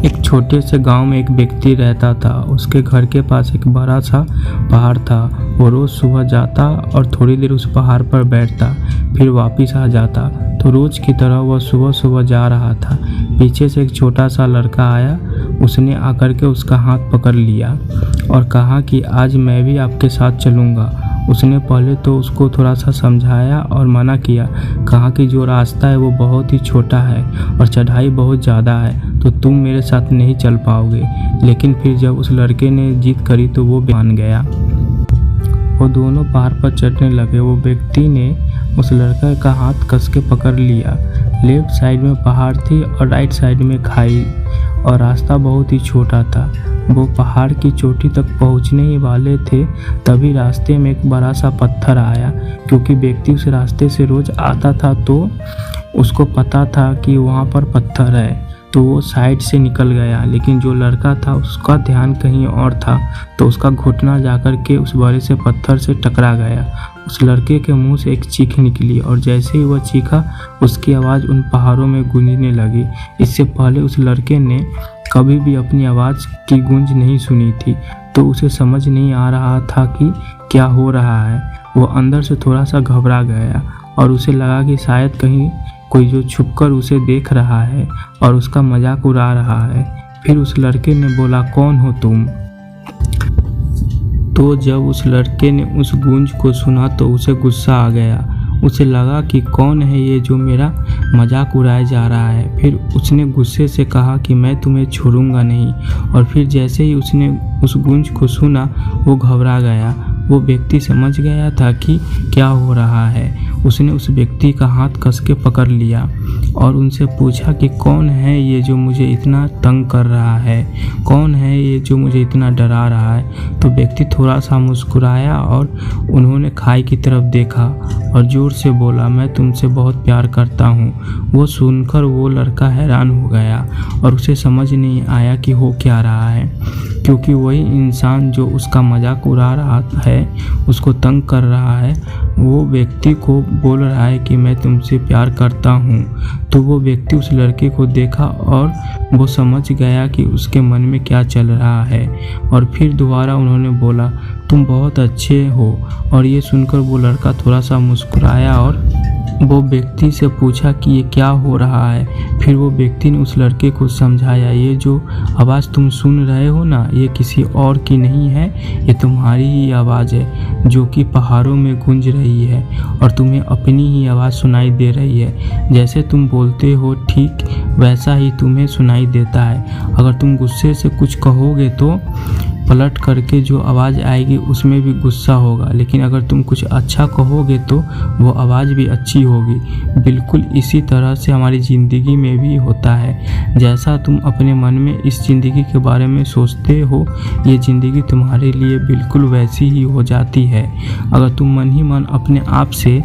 एक छोटे से गांव में एक व्यक्ति रहता था। उसके घर के पास एक बड़ा सा पहाड़ था। वो रोज़ सुबह जाता और थोड़ी देर उस पहाड़ पर बैठता, फिर वापस आ जाता। तो रोज़ की तरह वह सुबह सुबह जा रहा था। पीछे से एक छोटा सा लड़का आया। उसने आकर के उसका हाथ पकड़ लिया और कहा कि आज मैं भी आपके साथ चलूँगा। उसने पहले तो उसको थोड़ा सा समझाया और मना किया। कहा कि जो रास्ता है वो बहुत ही छोटा है और चढ़ाई बहुत ज़्यादा है, तो तुम मेरे साथ नहीं चल पाओगे। लेकिन फिर जब उस लड़के ने जिद करी तो वो मान गया। वो दोनों पहाड़ पर चढ़ने लगे। वो व्यक्ति ने उस लड़के का हाथ कस के पकड़ लिया। लेफ्ट साइड में पहाड़ थी और राइट साइड में खाई और रास्ता बहुत ही छोटा था। वो पहाड़ की चोटी तक पहुंचने ही वाले थे, तभी रास्ते में एक बड़ा सा पत्थर आया। क्योंकि व्यक्ति उस रास्ते से रोज आता था तो उसको पता था कि वहाँ पर पत्थर है, तो वो साइड से निकल गया। लेकिन जो लड़का था उसका ध्यान कहीं और था, तो उसका घुटना जाकर के उस बड़े से पत्थर से टकरा गया। उस लड़के के मुंह से एक चीख निकली और जैसे ही वह चीखा, उसकी आवाज़ उन पहाड़ों में गूंजने लगी। इससे पहले उस लड़के ने कभी भी अपनी आवाज़ की गूंज नहीं सुनी थी, तो उसे समझ नहीं आ रहा था कि क्या हो रहा है। वो अंदर से थोड़ा सा घबरा गया और उसे लगा कि शायद कहीं कोई जो छुपकर उसे देख रहा है और उसका मजाक उड़ा रहा है। फिर उस लड़के ने बोला, कौन हो तुम? तो जब उस लड़के ने उस गूंज को सुना तो उसे गुस्सा आ गया। उसे लगा कि कौन है ये जो मेरा मजाक उड़ाया जा रहा है। फिर उसने गुस्से से कहा कि मैं तुम्हें छोड़ूंगा नहीं। और फिर जैसे ही उसने उस गूंज को सुना, वो घबरा गया। वो व्यक्ति समझ गया था कि क्या हो रहा है। उसने उस व्यक्ति का हाथ कस के पकड़ लिया और उनसे पूछा कि कौन है ये जो मुझे इतना तंग कर रहा है, कौन है ये जो मुझे इतना डरा रहा है। तो व्यक्ति थोड़ा सा मुस्कुराया और उन्होंने खाई की तरफ देखा और ज़ोर से बोला, मैं तुमसे बहुत प्यार करता हूँ। वो सुनकर वो लड़का हैरान हो गया और उसे समझ नहीं आया कि हो क्या रहा है, क्योंकि वही इंसान जो उसका मजाक उड़ा रहा है, उसको तंग कर रहा है, वो व्यक्ति को बोल रहा है कि मैं तुमसे प्यार करता हूँ। तो वो व्यक्ति उस लड़के को देखा और वो समझ गया कि उसके मन में क्या चल रहा है। और फिर दोबारा उन्होंने बोला, तुम बहुत अच्छे हो। और ये सुनकर वो लड़का थोड़ा सा मुस्कुराया और वो व्यक्ति से पूछा कि ये क्या हो रहा है। फिर वो व्यक्ति ने उस लड़के को समझाया, ये जो आवाज़ तुम सुन रहे हो ना, ये किसी और की नहीं है, ये तुम्हारी ही आवाज़ है जो कि पहाड़ों में गूंज रही है और तुम्हें अपनी ही आवाज़ सुनाई दे रही है। जैसे तुम बोलते हो ठीक वैसा ही तुम्हें सुनाई देता है। अगर तुम गुस्से से कुछ कहोगे तो पलट करके जो आवाज़ आएगी उसमें भी गुस्सा होगा, लेकिन अगर तुम कुछ अच्छा कहोगे तो वो आवाज़ भी अच्छी होगी। बिल्कुल इसी तरह से हमारी ज़िंदगी में भी होता है। जैसा तुम अपने मन में इस ज़िंदगी के बारे में सोचते हो, ये ज़िंदगी तुम्हारे लिए बिल्कुल वैसी ही हो जाती है। अगर तुम मन ही मन अपने आप से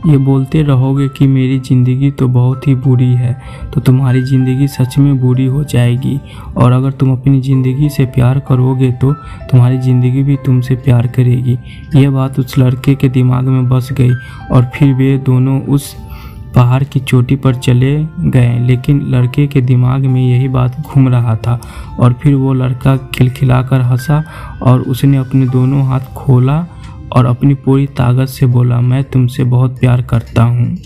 ये बोलते रहोगे कि मेरी ज़िंदगी तो बहुत ही बुरी है, तो तुम्हारी ज़िंदगी सच में बुरी हो जाएगी। और अगर तुम अपनी ज़िंदगी से प्यार करोगे तो तुम्हारी ज़िंदगी भी तुमसे प्यार करेगी। यह बात उस लड़के के दिमाग में बस गई और फिर वे दोनों उस पहाड़ की चोटी पर चले गए। लेकिन लड़के के दिमाग में यही बात घूम रहा था। और फिर वो लड़का खिलखिलाकर हंसा और उसने अपने दोनों हाथ खोला और अपनी पूरी ताकत से बोला, मैं तुमसे बहुत प्यार करता हूँ।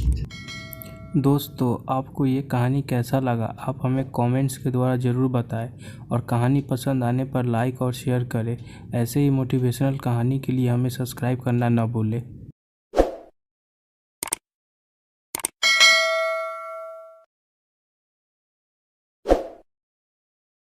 दोस्तों, आपको ये कहानी कैसा लगा आप हमें कमेंट्स के द्वारा ज़रूर बताएं और कहानी पसंद आने पर लाइक और शेयर करें। ऐसे ही मोटिवेशनल कहानी के लिए हमें सब्सक्राइब करना न भूलें।